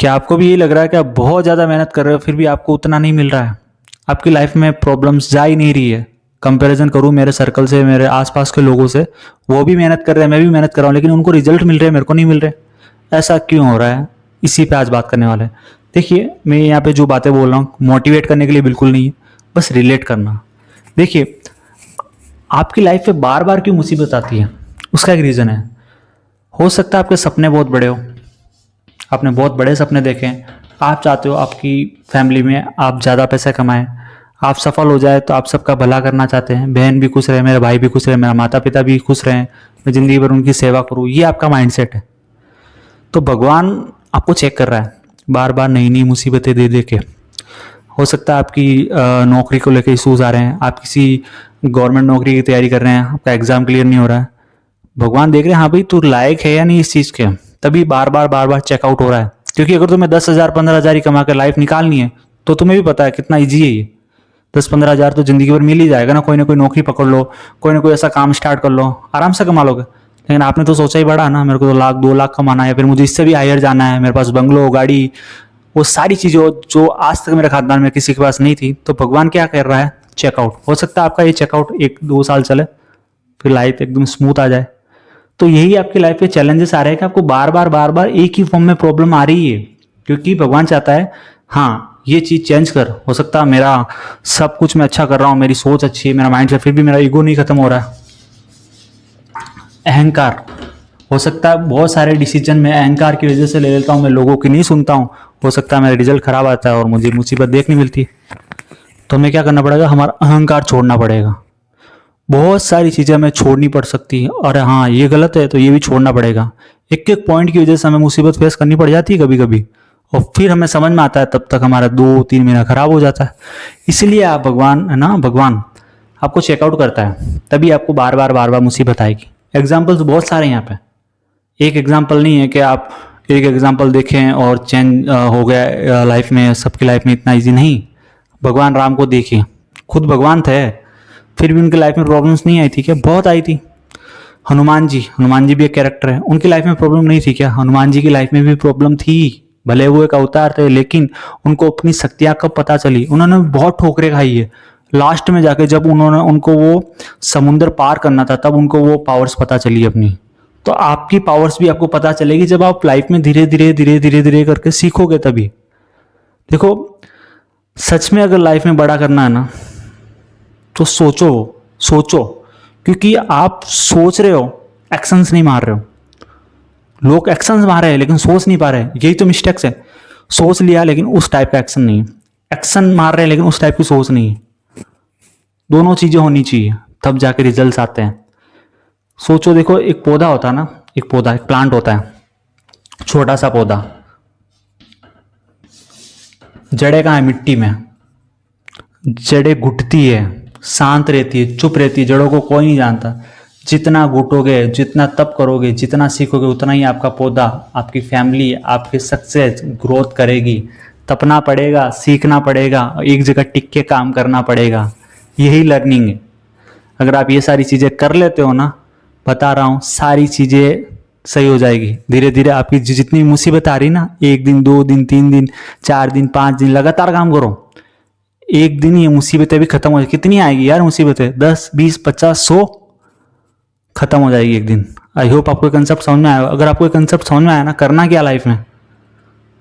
क्या आपको भी यही लग रहा है कि आप बहुत ज़्यादा मेहनत कर रहे हो फिर भी आपको उतना नहीं मिल रहा है? आपकी लाइफ में प्रॉब्लम्स जा ही नहीं रही है। कंपैरिजन करूँ मेरे सर्कल से, मेरे आसपास के लोगों से, वो भी मेहनत कर रहे हैं, मैं भी मेहनत कर रहा हूँ, लेकिन उनको रिजल्ट मिल रहे हैं, मेरे को नहीं मिल रहे। ऐसा क्यों हो रहा है? इसी पे आज बात करने वाले हैं। देखिए, मैं यहाँ पे जो बातें बोल रहा हूँ मोटिवेट करने के लिए बिल्कुल नहीं है, बस रिलेट करना। देखिए, आपकी लाइफ में बार बार क्यों मुसीबत आती है, उसका एक रीज़न है। हो सकता है आपके सपने बहुत बड़े हो, आपने बहुत बड़े सपने देखे हैं, आप चाहते हो आपकी फैमिली में आप ज़्यादा पैसा कमाएं, आप सफल हो जाए तो आप सबका भला करना चाहते हैं, बहन भी खुश रहे, मेरे भाई भी खुश रहे, मेरा माता पिता भी खुश रहें, मैं ज़िंदगी भर उनकी सेवा करूँ, ये आपका माइंडसेट है। तो भगवान आपको चेक कर रहा है बार बार नई नई मुसीबतें दे दे के। हो सकता है आपकी नौकरी को लेकर इशूज़ आ रहे हैं, आप किसी गवर्नमेंट नौकरी की तैयारी कर रहे हैं, आपका एग्ज़ाम क्लियर नहीं हो रहा है, भगवान देख रहे हैं हाँ भाई तू लायक है या नहीं इस चीज़ के, तभी बार बार चेकआउट हो रहा है। क्योंकि अगर तुम्हें 10,000 15,000 ही कमा कर लाइफ निकालनी है तो तुम्हें भी पता है कितना ईजी है ये। 10-15,000 तो जिंदगी भर मिल ही जाएगा ना कोई नौकरी पकड़ लो, कोई ना कोई ऐसा काम स्टार्ट कर लो, आराम से कमा लोगे। लेकिन आपने तो सोचा ही बड़ा ना, मेरे को तो 1,00,000 2,00,000 कमाना है, फिर मुझे इससे भी हायर जाना है, मेरे पास बंगलो गाड़ी, वो सारी चीज़ें जो आज तक मेरे खानदान में किसी के पास नहीं थी। तो भगवान क्या कर रहा है? चेकआउट। हो सकता है आपका ये चेकआउट 1-2 साल चले, फिर लाइफ एकदम स्मूथ आ जाए। तो यही आपकी लाइफ में चैलेंजेस आ रहे हैं कि आपको बार बार एक ही फॉर्म में प्रॉब्लम आ रही है, क्योंकि भगवान चाहता है हाँ ये चीज चेंज कर। हो सकता है मेरा सब कुछ मैं अच्छा कर रहा हूँ, मेरी सोच अच्छी है, मेरा माइंड से, फिर भी मेरा ईगो नहीं खत्म हो रहा है। अहंकार, हो सकता है बहुत सारे डिसीजन मैं अहंकार की वजह से ले लेता हूँ, मैं लोगों की नहीं सुनता हूँ, हो सकता है मेरा रिजल्ट खराब आता है और मुझे मुसीबत देखने मिलती है। तो हमें क्या करना पड़ेगा? हमारा अहंकार छोड़ना पड़ेगा। बहुत सारी चीज़ें हमें छोड़नी पड़ सकती है, और हाँ ये गलत है तो ये भी छोड़ना पड़ेगा। एक एक पॉइंट की वजह से हमें मुसीबत फेस करनी पड़ जाती है कभी कभी, और फिर हमें समझ में आता है, तब तक हमारा 2-3 महीना खराब हो जाता है। इसलिए आप भगवान है ना, भगवान आपको चेकआउट करता है, तभी आपको बार बार मुसीबत आएगी। एग्जाम्पल्स बहुत सारे हैं यहाँ पे, एक एग्जाम्पल नहीं है कि आप एक एग्जाम्पल देखें और चेंज हो गया लाइफ में, सबकी लाइफ में इतना ईजी नहीं। भगवान राम को देखिए, खुद भगवान थे, फिर भी उनकी लाइफ में प्रॉब्लम्स नहीं आई थी क्या? बहुत आई थी। हनुमान जी भी एक कैरेक्टर है, उनकी लाइफ में प्रॉब्लम नहीं थी क्या? हनुमान जी की लाइफ में भी प्रॉब्लम थी, भले वो एक अवतार थे, लेकिन उनको अपनी शक्तियां कब पता चली? उन्होंने बहुत ठोकरें खाई है, लास्ट में जाके जब उनको वो समुद्र पार करना था, तब उनको वो पावर्स पता चली अपनी। तो आपकी पावर्स भी आपको पता चलेगी जब आप लाइफ में धीरे धीरे करके सीखोगे तभी। देखो, सच में अगर लाइफ में बड़ा करना है ना, तो सोचो सोचो, क्योंकि आप सोच रहे हो, एक्शंस नहीं मार रहे हो। लोग एक्शंस मार रहे हैं लेकिन सोच नहीं पा रहे, यही तो मिस्टेक्स है। सोच लिया लेकिन उस टाइप का एक्शन नहीं है, एक्शन मार रहे हैं लेकिन उस टाइप की सोच नहीं है। दोनों चीजें होनी चाहिए, तब जाके रिजल्ट्स आते हैं। सोचो, देखो एक पौधा होता है ना, एक प्लांट होता है, छोटा सा पौधा, जड़ें कहाँ है? मिट्टी में। जड़ें घुटती है, शांत रहती है, चुप रहती है, जड़ों को कोई नहीं जानता। जितना घुटोगे, जितना तप करोगे, जितना सीखोगे, उतना ही आपका पौधा, आपकी फैमिली, आपकी सक्सेस ग्रोथ करेगी। तपना पड़ेगा, सीखना पड़ेगा, एक जगह टिक के काम करना पड़ेगा, यही लर्निंग है। अगर आप ये सारी चीज़ें कर लेते हो ना, बता रहा हूँ सारी चीज़ें सही हो जाएगी। धीरे धीरे आपकी जितनी मुसीबत आ रही ना, 1 दिन 2 दिन 3 दिन 4 दिन 5 दिन लगातार काम करो, एक दिन ये मुसीबतें भी खत्म हो जाएगी। कितनी आएगी यार मुसीबतें? 10 20 50 100 खत्म हो जाएगी एक दिन। आई होप आपको कंसेप्ट समझ में आया। अगर आपको कंसेप्ट समझ में आया ना, करना क्या लाइफ में,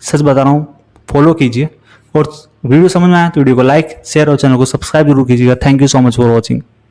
सच बता रहा हूँ, फॉलो कीजिए। और वीडियो समझ में आया तो वीडियो को लाइक शेयर और चैनल को सब्सक्राइब जरूर कीजिएगा। Thank you so much for watching.